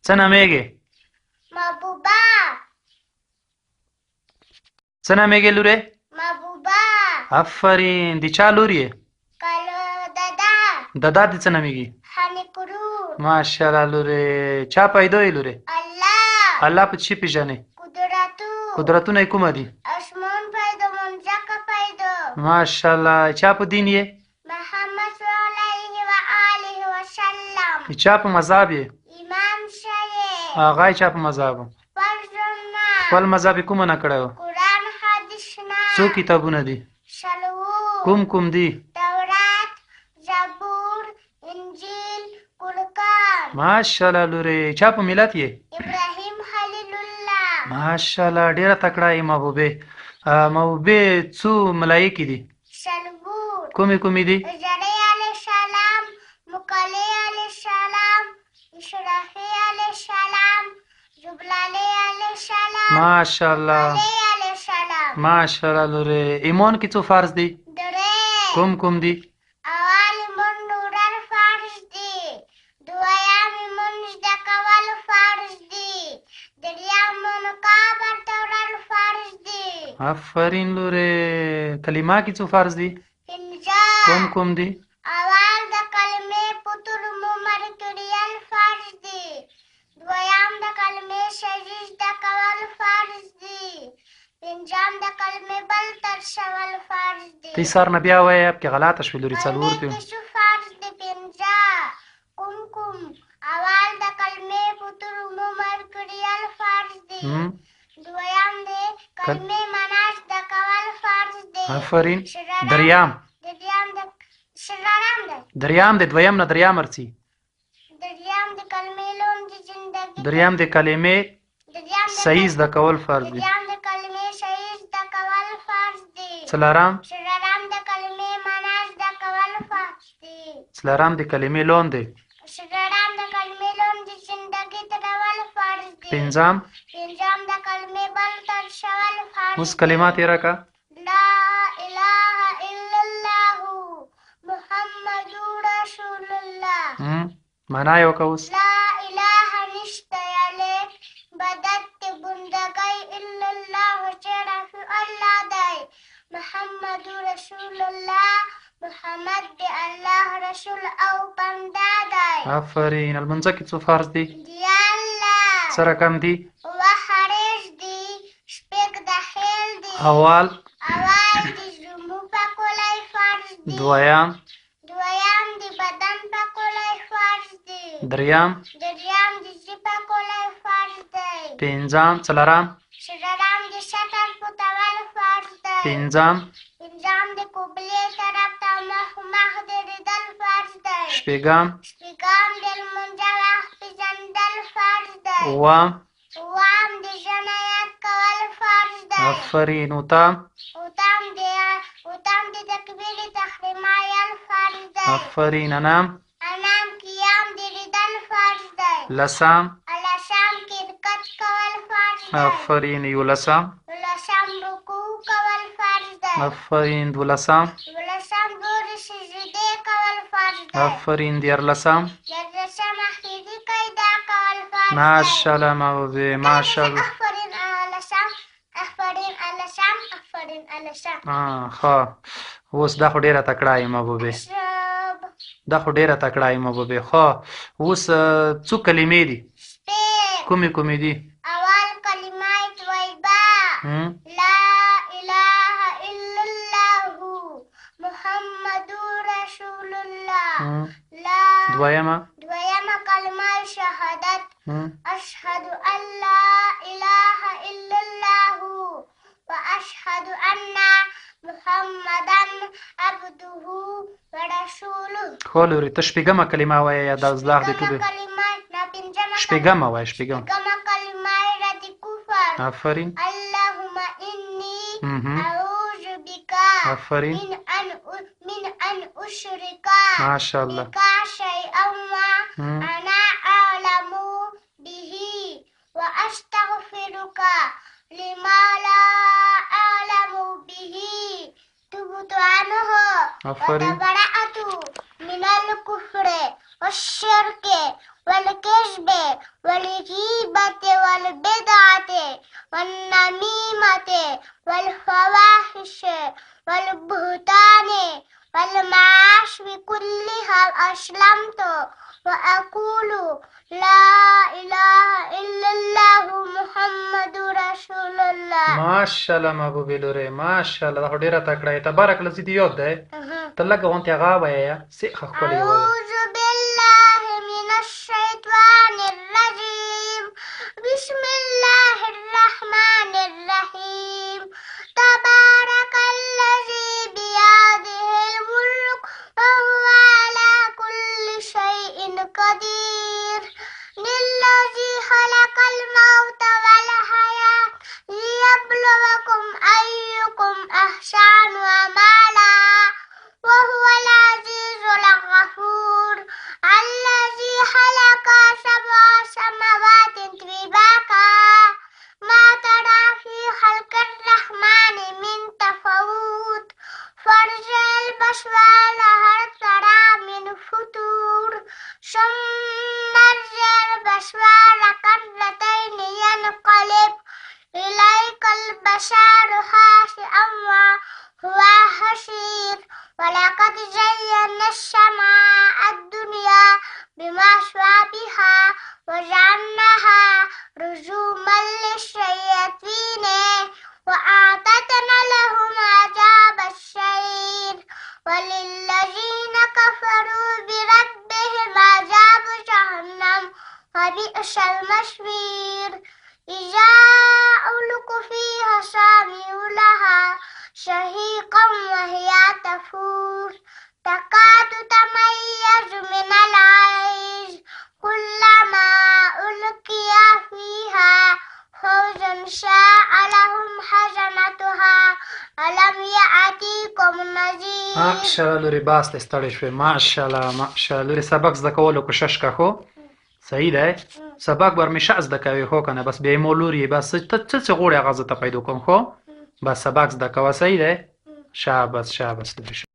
څه نومېږې؟ محبوبه. څه نومېږې لورې؟ محبوبه. آفرین. د چا لور یې؟ ددا. ددا دې څه نومېږي؟ حنکرور. ماشاءالله لورې. چا پیدا یې لورې؟ الله. الله په څه پېژنې؟ قدرتونه یې کومه دي؟ اسمان پیدا ممځکه پیدا. ماشاءالله. چا په دین یې؟ محمد صلی الله علیه و آله وسلم. چا په مذهب یې؟ امام شیخ. هغه چا په مذهب؟ خپل مذهب یې کومه نه کړی و؟ قرآن حدیث نه. څو کتابونه دي؟ څلور. کوم دي؟ تورات، زبور، انجیل، قرآن. ماشاءالله لورې. چا په ملت یې؟ ابراهیم خلیل الله. ماشاءالله ډېره تکړه یې محبوبې. محبوبې څو ملایکې دي؟ څلور. کومې دي؟ زکریا علیه السلام، مکلی علیه السلام، اشرافی علیه السلام، جبلالی علیه السلام، ماشاءالله. علی علیه السلام. ماشاءالله لورې. ایمان کې څو فرض دي؟ درې. کوم دي؟ اول ایمان نورل فرض دي. دویم ایمان زده کول فرض دي. دریم منقابر تورل فرض دي. آفرین لورې. کلمه کې څو فرض دي؟ پنځه. کوم دي؟ اول د کلمې په تورمو مرکړیل فرض دي. دویم د کلمې صحیح زده کول فرض دي. پنځم د کلمې بل ترشول فرض دي. تی سر نه بیا وایه کې غلطه شوې لورې. څلور دي. کلمې څه فرض دي؟ پنځه. کوم اول د کلمې په تورمو مرکړیل فرض دي. دویم د کلمې معنا زده کول فرض دي. آفرین. دریم د دویم نه دریم ارڅي. دریم د کلمې لون د زندګي. دریم د کلمې صحیح زده کول فرض دي. دریم د کلمې صحیح زده کول فرض دي. څلورم د کلمې معنا زده کول فرض دي. څلورم د کلمې لون دی. څلورم د کلمې لون د زندګي تړول فرض دي. پنځم د کلمې بل ترشول فرض دي. اوس کلمات یې راکړه. لا اله الا الله محمد رسول الله. معنا یې وکړه اوس. لا اله نشته یعنی بدت بندګۍ الا الله چې رفیع الله دی. محمد رسول الله. محمد دی الله رسول او بنده دی. آفرین. المنځه کې څو فرض دي؟ دیالله. څه رقم دي؟ اوه حریص دي. شپږ داخل دي. اول د زمو پاکولی فرض دي. دویم د بدن پاکولی فرض دي. دریم د زی پاکولی فرض دی. پنځم څلورم د شکر پټول فرض دی. پنځم د قبلې طرف ته مخ درېدل فرض دی. شپږم د لمونځه وخت پېژندل فرض دی. اووم د ژبه یاد کول فرض دی. آفرین. اوتم د تکبیر تحریمه ویل فرض دی. آفرین. انم قیام درېدل فرض دی. لسم کرکټ کول فرض دی. آفرین. یولسم رکوع کول فرض دی. آفرین. دولسم دورې سجدې کول فرض دی. آفرین. دیارلسم اخیري قاعده کول فرض دی. ماشاءالله محبوبې. ماشاءالله. ښه. اوس دا خو ډېره تکړه یې محبوبې. ښه. اوس څو کلمې دي؟ کومې دي؟ اول کلمه طیبه. لا اله الا الله محمد رسول الله. دویمه کلمه شهادت. اشهد ان لا اله الا الله واشهد ان محمدا عبده ورسوله. خو لورې ته شپږمه کلمه وایه یا دا زده دې ټولې؟ شپږمه وایه. کلمه رد کفر. آفرین. اللهم انی اعوذ بک آفرین. من ان اشرک ماشاءالله. بک شیئا انا اعلم به واستغفرک لما لا اعلم به تبت عنه وتبرأت من الكفر والشرك والكذب والغيبة والبدعة والنميمة والفواحش والبهتان والمعاصي كلها أسلمت وأقول لا إله إلا الله محمد رسول الله. ماشاءالله محبوبې لورې ماشاءالله دا خو ډېره تکړه یې تبارک الذي دې یاد دی ته لږه غونتې هغه ووایه سیخه ښکلې ووایه. أعوذ بالله من الشيطان الرجيم بسم الله الرحمن الرحيم تبارك الذي بيده الملك وهو على كل شيء قدير للذي خلق الموت والحياة ليبلوكم أيكم أحسن عملا وهو العزيز الغفور الذي خلق سبع سماوات طباقا ما ترى في خلق الرحمن من تفاوت فارجع البصر هل ترى من فطور ثم ارجع البصر كرتين ينقلب إليك البشر خاسئا وهو حسير ولقد زينا السماء الدنيا بمصابيح وجعلناها رجوما للشياطين وأعتدنا لهم عذاب السعير وللذين كفروا بربهم عذاب جهنم وبئس المصير إذا ألقوا فيها سمعوا لها شهيقا وهي تفور تكاد تميز من الغيظ كلما ألقي فيها فوج ساء لهم خزنتها ألم يأتيكم نذير. ماشاءالله لورې باس ته ستړې شوې ماشاءالله ماشاءالله لورې سبق زده کولو کوشش کا خو صحیح دی سبق به همیشه زده کوې خو که نه بس بیا یې مو لورې بس ته څه غواړې هغه زه ته پیدا کوم خو بس سبق زده کوه صحیح دی شاباس شاباس لورې